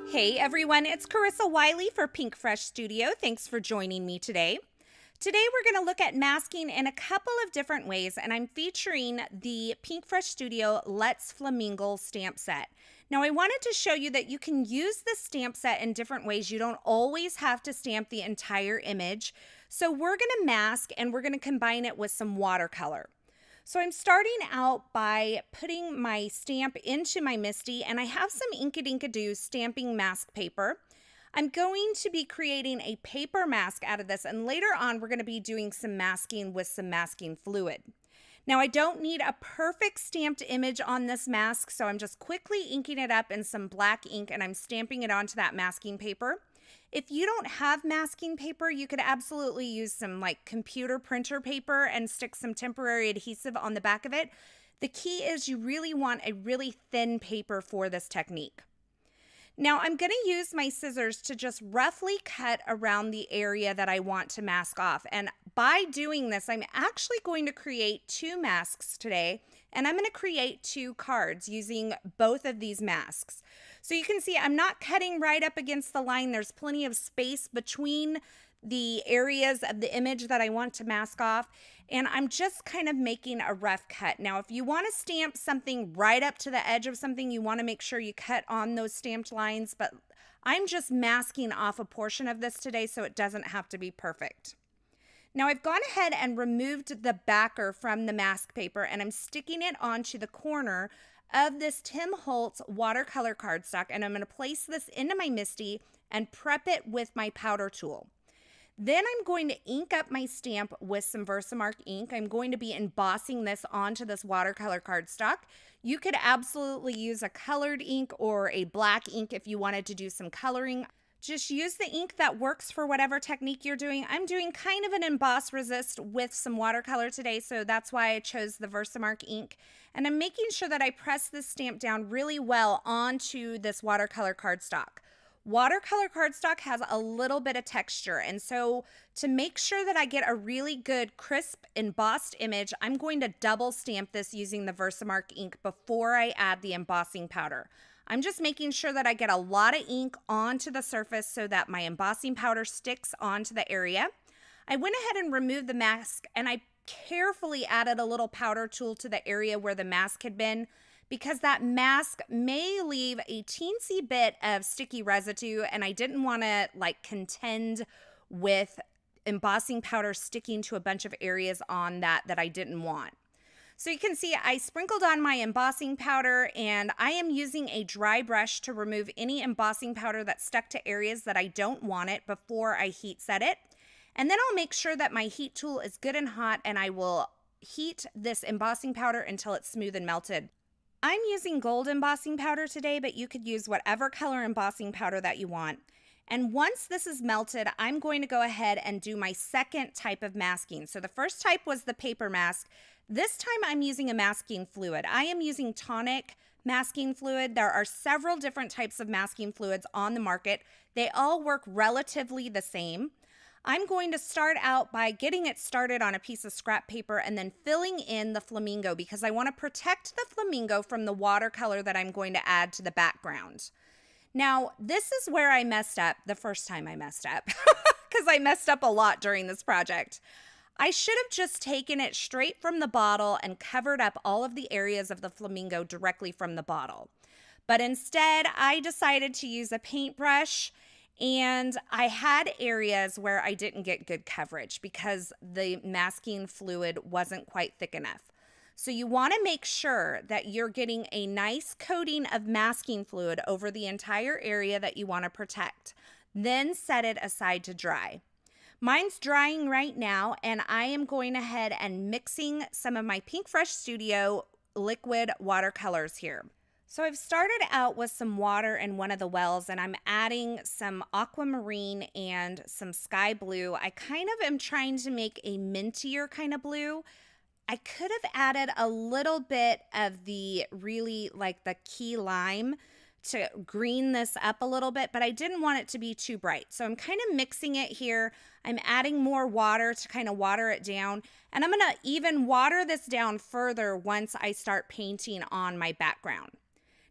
Hey everyone, it's Carissa Wiley for Pinkfresh Studio. Thanks for joining me today. Today we're going to look at masking in a couple of different ways, and I'm featuring the Pinkfresh Studio Let's Flamingle stamp set. Now I wanted to show you that you can use this stamp set in different ways. You don't always have to stamp the entire image. So we're going to mask and we're going to combine it with some watercolor. So I'm starting out by putting my stamp into my MISTI, and I have some Inkadoo stamping mask paper. I'm going to be creating a paper mask out of this, and later on we're going to be doing some masking with some masking fluid. Now I don't need a perfect stamped image on this mask, so I'm just quickly inking it up in some black ink and I'm stamping it onto that masking paper. If you don't have masking paper, you could absolutely use some like computer printer paper and stick some temporary adhesive on the back of it. The key is you really want a really thin paper for this technique. Now I'm going to use my scissors to just roughly cut around the area that I want to mask off. And by doing this, I'm actually going to create two masks today, and I'm going to create two cards using both of these masks. So you can see I'm not cutting right up against the line. There's plenty of space between the areas of the image that I want to mask off, and I'm just kind of making a rough cut. Now, if you want to stamp something right up to the edge of something, you want to make sure you cut on those stamped lines, but I'm just masking off a portion of this today so it doesn't have to be perfect. Now I've gone ahead and removed the backer from the mask paper, and I'm sticking it onto the corner of this Tim Holtz watercolor cardstock, and I'm going to place this into my MISTI and prep it with my powder tool. Then I'm going to ink up my stamp with some Versamark ink. I'm going to be embossing this onto this watercolor cardstock. You could absolutely use a colored ink or a black ink if you wanted to do some coloring. Just use the ink that works for whatever technique you're doing. I'm doing kind of an emboss resist with some watercolor today, so that's why I chose the Versamark ink. And I'm making sure that I press this stamp down really well onto this watercolor cardstock. Watercolor cardstock has a little bit of texture, and so to make sure that I get a really good crisp embossed image, I'm going to double stamp this using the Versamark ink before I add the embossing powder. I'm just making sure that I get a lot of ink onto the surface so that my embossing powder sticks onto the area. I went ahead and removed the mask, and I carefully added a little powder tool to the area where the mask had been, because that mask may leave a teensy bit of sticky residue, and I didn't want to like contend with embossing powder sticking to a bunch of areas on that I didn't want. So you can see I sprinkled on my embossing powder, and I am using a dry brush to remove any embossing powder that stuck to areas that I don't want it before I heat set it. And then I'll make sure that my heat tool is good and hot, and I will heat this embossing powder until it's smooth and melted. I'm using gold embossing powder today, but you could use whatever color embossing powder that you want. And once this is melted, I'm going to go ahead and do my second type of masking. So the first type was the paper mask. This time I'm using a masking fluid. I am using tonic masking fluid. There are several different types of masking fluids on the market. They all work relatively the same. I'm going to start out by getting it started on a piece of scrap paper and then filling in the flamingo, because I want to protect the flamingo from the watercolor that I'm going to add to the background. Now, this is where I messed up the first time I messed up, because I messed up a lot during this project. I should have just taken it straight from the bottle and covered up all of the areas of the flamingo directly from the bottle. But instead, I decided to use a paintbrush, and I had areas where I didn't get good coverage because the masking fluid wasn't quite thick enough. So you want to make sure that you're getting a nice coating of masking fluid over the entire area that you want to protect. Then set it aside to dry. Mine's drying right now, and I am going ahead and mixing some of my Pinkfresh Studio liquid watercolors here. So I've started out with some water in one of the wells, and I'm adding some aquamarine and some sky blue. I kind of am trying to make a mintier kind of blue. I could have added a little bit of the really like the key lime to green this up a little bit, but I didn't want it to be too bright. So I'm kind of mixing it here. I'm adding more water to kind of water it down. And I'm going to even water this down further once I start painting on my background.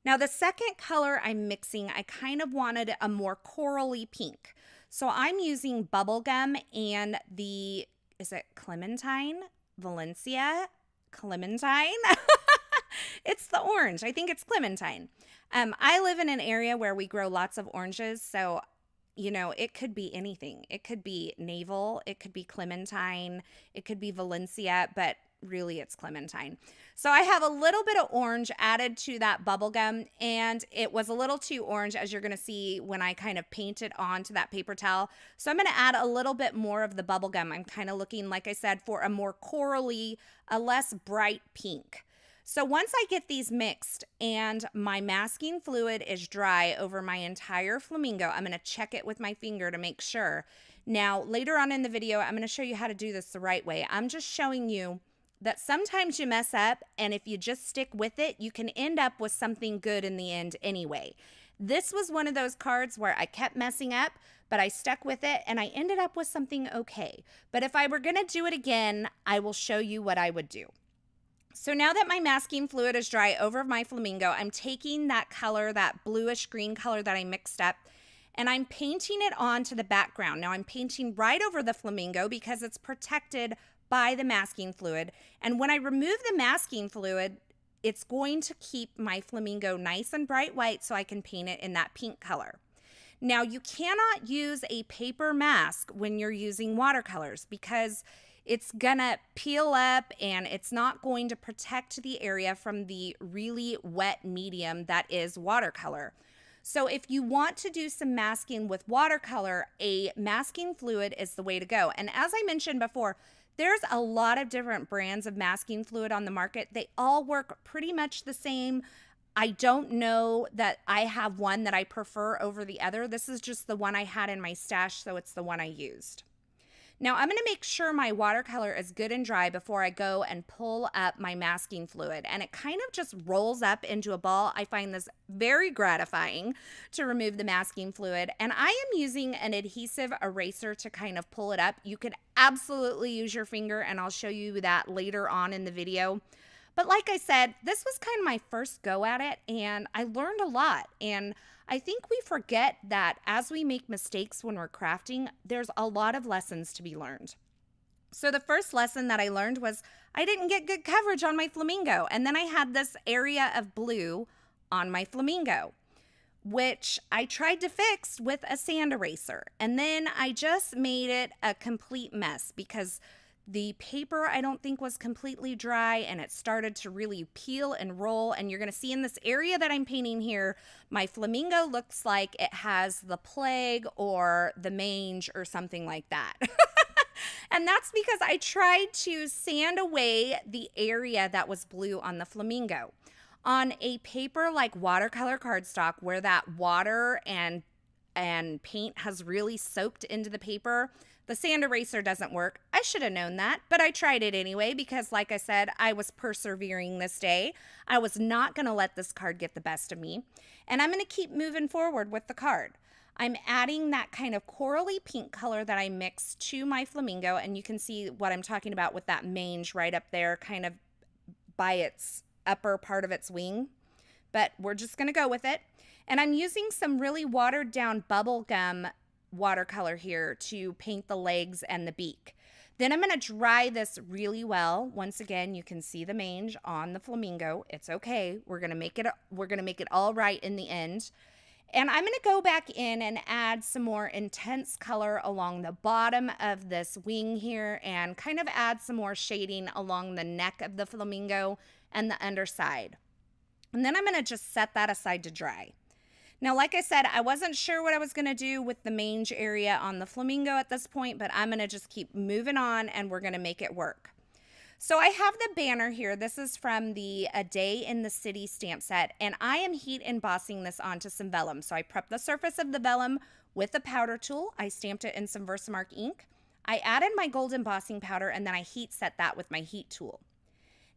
Now the second color I'm mixing, I kind of wanted a more corally pink. So I'm using bubblegum and is it Clementine? Valencia? Clementine? It's the orange. I think it's Clementine. I live in an area where we grow lots of oranges, so you know, it could be anything. It could be navel, it could be Clementine, it could be Valencia, but really it's Clementine. So I have a little bit of orange added to that bubblegum, and it was a little too orange, as you're going to see when I kind of paint it onto that paper towel. So I'm going to add a little bit more of the bubblegum. I'm kind of looking, like I said, for a more corally, a less bright pink. So once I get these mixed and my masking fluid is dry over my entire flamingo, I'm going to check it with my finger to make sure. Now, later on in the video, I'm going to show you how to do this the right way. I'm just showing you that sometimes you mess up, and if you just stick with it, you can end up with something good in the end anyway. This was one of those cards where I kept messing up, but I stuck with it and I ended up with something okay. But if I were going to do it again, I will show you what I would do. So now that my masking fluid is dry over my flamingo, I'm taking that color, that bluish green color that I mixed up, and I'm painting it onto the background. Now I'm painting right over the flamingo because it's protected by the masking fluid. And when I remove the masking fluid, it's going to keep my flamingo nice and bright white so I can paint it in that pink color. Now you cannot use a paper mask when you're using watercolors because it's gonna peel up and it's not going to protect the area from the really wet medium that is watercolor. So if you want to do some masking with watercolor, a masking fluid is the way to go. And as I mentioned before, there's a lot of different brands of masking fluid on the market. They all work pretty much the same. I don't know that I have one that I prefer over the other. This is just the one I had in my stash, so it's the one I used. Now I'm going to make sure my watercolor is good and dry before I go and pull up my masking fluid. And it kind of just rolls up into a ball. I find this very gratifying to remove the masking fluid. And I am using an adhesive eraser to kind of pull it up. You could absolutely use your finger, and I'll show you that later on in the video. But like I said, this was kind of my first go at it, and I learned a lot. And I think we forget that as we make mistakes when we're crafting, there's a lot of lessons to be learned. So the first lesson that I learned was I didn't get good coverage on my flamingo. And then I had this area of blue on my flamingo, which I tried to fix with a sand eraser. And then I just made it a complete mess because the paper I don't think was completely dry, and it started to really peel and roll. And you're going to see in this area that I'm painting here, my flamingo looks like it has the plague or the mange or something like that. And that's because I tried to sand away the area that was blue on the flamingo. On a paper like watercolor cardstock where that water and paint has really soaked into the paper, the sand eraser doesn't work. I should have known that, but I tried it anyway because, like I said, I was persevering this day. I was not going to let this card get the best of me, and I'm going to keep moving forward with the card. I'm adding that kind of corally pink color that I mixed to my flamingo, and you can see what I'm talking about with that mange right up there, kind of by its upper part of its wing, but we're just going to go with it. And I'm using some really watered down bubble gum watercolor here to paint the legs and the beak. Then I'm going to dry this really well. Once again, you can see the mange on the flamingo. It's okay. We're going to make it all right in the end. And I'm going to go back in and add some more intense color along the bottom of this wing here and kind of add some more shading along the neck of the flamingo and the underside. And then I'm going to just set that aside to dry. Now, like I said, I wasn't sure what I was going to do with the mange area on the flamingo at this point, but I'm going to just keep moving on and we're going to make it work. So I have the banner here. This is from the A Day in the City stamp set, and I am heat embossing this onto some vellum. So I prepped the surface of the vellum with a powder tool. I stamped it in some Versamark ink. I added my gold embossing powder, and then I heat set that with my heat tool.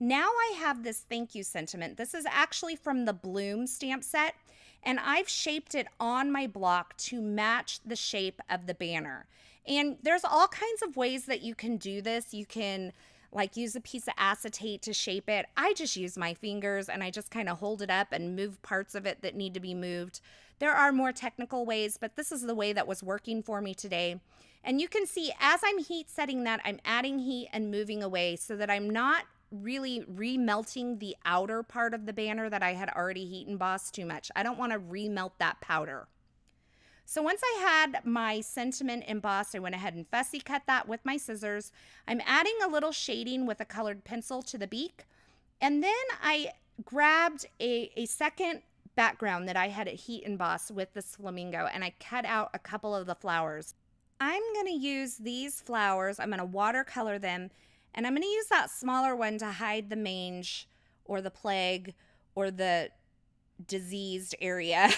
Now I have this thank you sentiment. This is actually from the Bloom stamp set, and I've shaped it on my block to match the shape of the banner. And there's all kinds of ways that you can do this. You can like use a piece of acetate to shape it. I just use my fingers and I just kind of hold it up and move parts of it that need to be moved. There are more technical ways, but this is the way that was working for me today. And you can see as I'm heat setting that, I'm adding heat and moving away so that I'm not really remelting the outer part of the banner that I had already heat embossed too much. I don't want to remelt that powder. So once I had my sentiment embossed, I went ahead and fussy cut that with my scissors. I'm adding a little shading with a colored pencil to the beak. And then I grabbed a second background that I had heat embossed with this flamingo, and I cut out a couple of the flowers. I'm going to use these flowers. I'm going to watercolor them, and I'm going to use that smaller one to hide the mange or the plague or the diseased area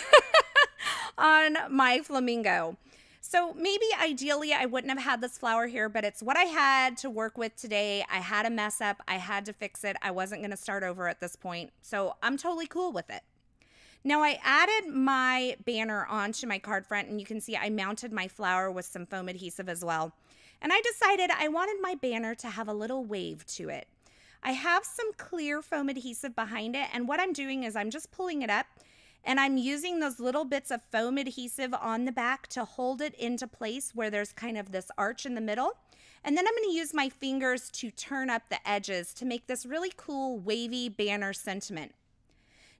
on my flamingo. So maybe ideally I wouldn't have had this flower here, but it's what I had to work with today. I had a mess up. I had to fix it. I wasn't going to start over at this point. So I'm totally cool with it. Now I added my banner onto my card front, and you can see I mounted my flower with some foam adhesive as well. And I decided I wanted my banner to have a little wave to it. I have some clear foam adhesive behind it, and what I'm doing is I'm just pulling it up, and I'm using those little bits of foam adhesive on the back to hold it into place where there's kind of this arch in the middle. And then I'm going to use my fingers to turn up the edges to make this really cool wavy banner sentiment.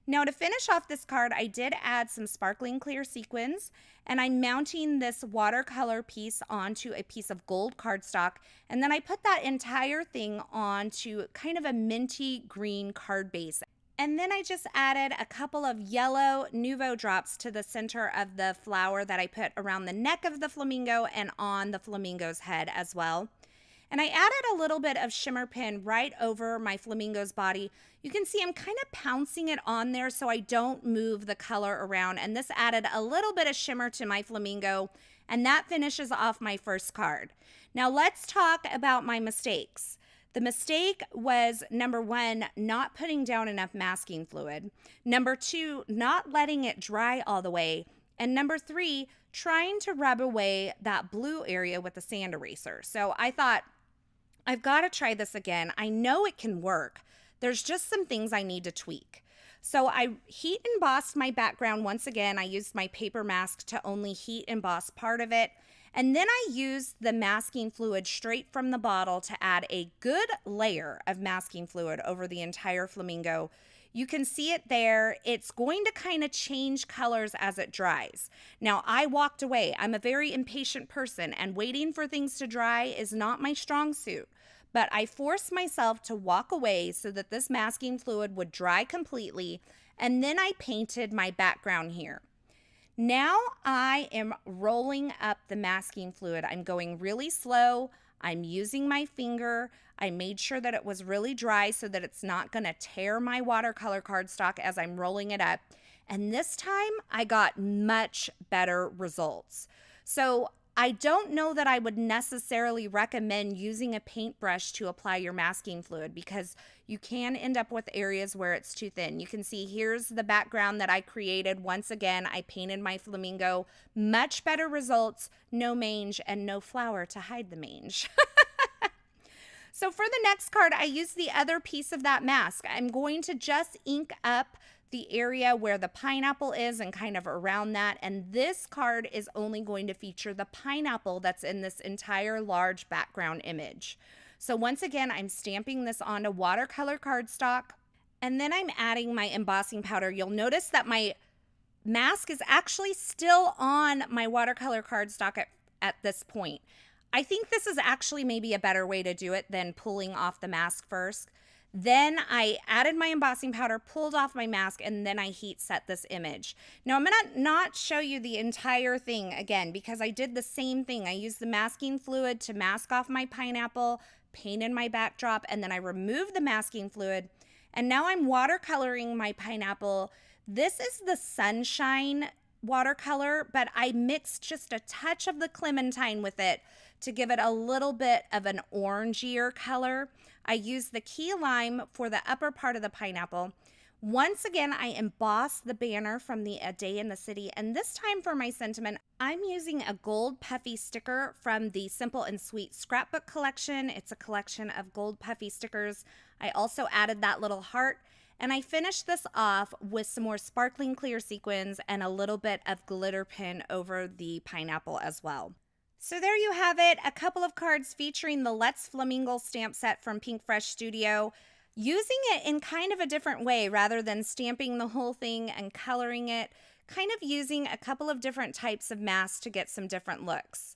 Now to finish off this card, I did add some sparkling clear sequins, and I'm mounting this watercolor piece onto a piece of gold cardstock, and then I put that entire thing onto kind of a minty green card base. And then I just added a couple of yellow Nuvo drops to the center of the flower that I put around the neck of the flamingo and on the flamingo's head as well. And I added a little bit of shimmer pin right over my flamingo's body. You can see I'm kind of pouncing it on there so I don't move the color around. And this added a little bit of shimmer to my flamingo. And that finishes off my first card. Now let's talk about my mistakes. The mistake was, number one, not putting down enough masking fluid. Number two, not letting it dry all the way. And number three, trying to rub away that blue area with a sand eraser. So I thought, I've got to try this again. I know it can work. There's just some things I need to tweak. So I heat embossed my background once again. I used my paper mask to only heat emboss part of it. And then I used the masking fluid straight from the bottle to add a good layer of masking fluid over the entire flamingo. You can see it there. It's going to kind of change colors as it dries. Now, I walked away. I'm a very impatient person, and waiting for things to dry is not my strong suit. But I forced myself to walk away so that this masking fluid would dry completely, and then I painted my background here. Now I am rolling up the masking fluid. I'm going really slow. I'm using my finger. I made sure that it was really dry so that it's not going to tear my watercolor cardstock as I'm rolling it up. And this time I got much better results. So I don't know that I would necessarily recommend using a paintbrush to apply your masking fluid because you can end up with areas where it's too thin. You can see here's the background that I created. Once again, I painted my flamingo. Much better results, no mange and no flower to hide the mange. So for the next card, I used the other piece of that mask. I'm going to just ink up the area where the pineapple is and kind of around that. And this card is only going to feature the pineapple that's in this entire large background image. So once again, I'm stamping this onto watercolor cardstock, and then I'm adding my embossing powder. You'll notice that my mask is actually still on my watercolor cardstock at this point. I think this is actually maybe a better way to do it than pulling off the mask first. Then I added my embossing powder, pulled off my mask, and then I heat set this image. Now I'm going to not show you the entire thing again because I did the same thing. I used the masking fluid to mask off my pineapple, painted my backdrop, and then I removed the masking fluid. And now I'm watercoloring my pineapple. This is the Sunshine watercolor, but I mixed just a touch of the Clementine with it to give it a little bit of an orangier color. I used the key lime for the upper part of the pineapple. Once again, I embossed the banner from the A Day in the City, and this time for my sentiment, I'm using a gold puffy sticker from the Simple and Sweet scrapbook collection. It's a collection of gold puffy stickers. I also added that little heart, and I finished this off with some more sparkling clear sequins and a little bit of glitter pin over the pineapple as well. So there you have it, a couple of cards featuring the Let's Flamingle stamp set from Pinkfresh Studio. Using it in kind of a different way rather than stamping the whole thing and coloring it, kind of using a couple of different types of masks to get some different looks.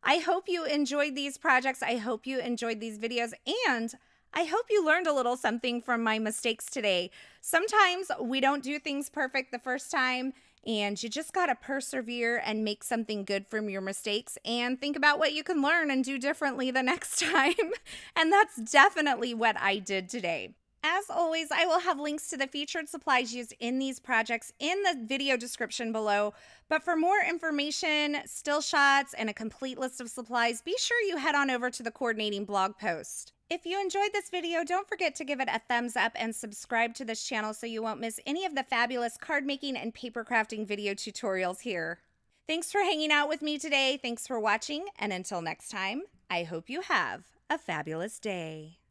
I hope you enjoyed these projects. I hope you enjoyed these videos, and I hope you learned a little something from my mistakes today. Sometimes we don't do things perfect the first time, and you just got to persevere and make something good from your mistakes and think about what you can learn and do differently the next time. And that's definitely what I did today. As always, I will have links to the featured supplies used in these projects in the video description below. But for more information, still shots, and a complete list of supplies, be sure you head on over to the coordinating blog post. If you enjoyed this video, don't forget to give it a thumbs up and subscribe to this channel so you won't miss any of the fabulous card making and paper crafting video tutorials here. Thanks for hanging out with me today. Thanks for watching, and until next time, I hope you have a fabulous day.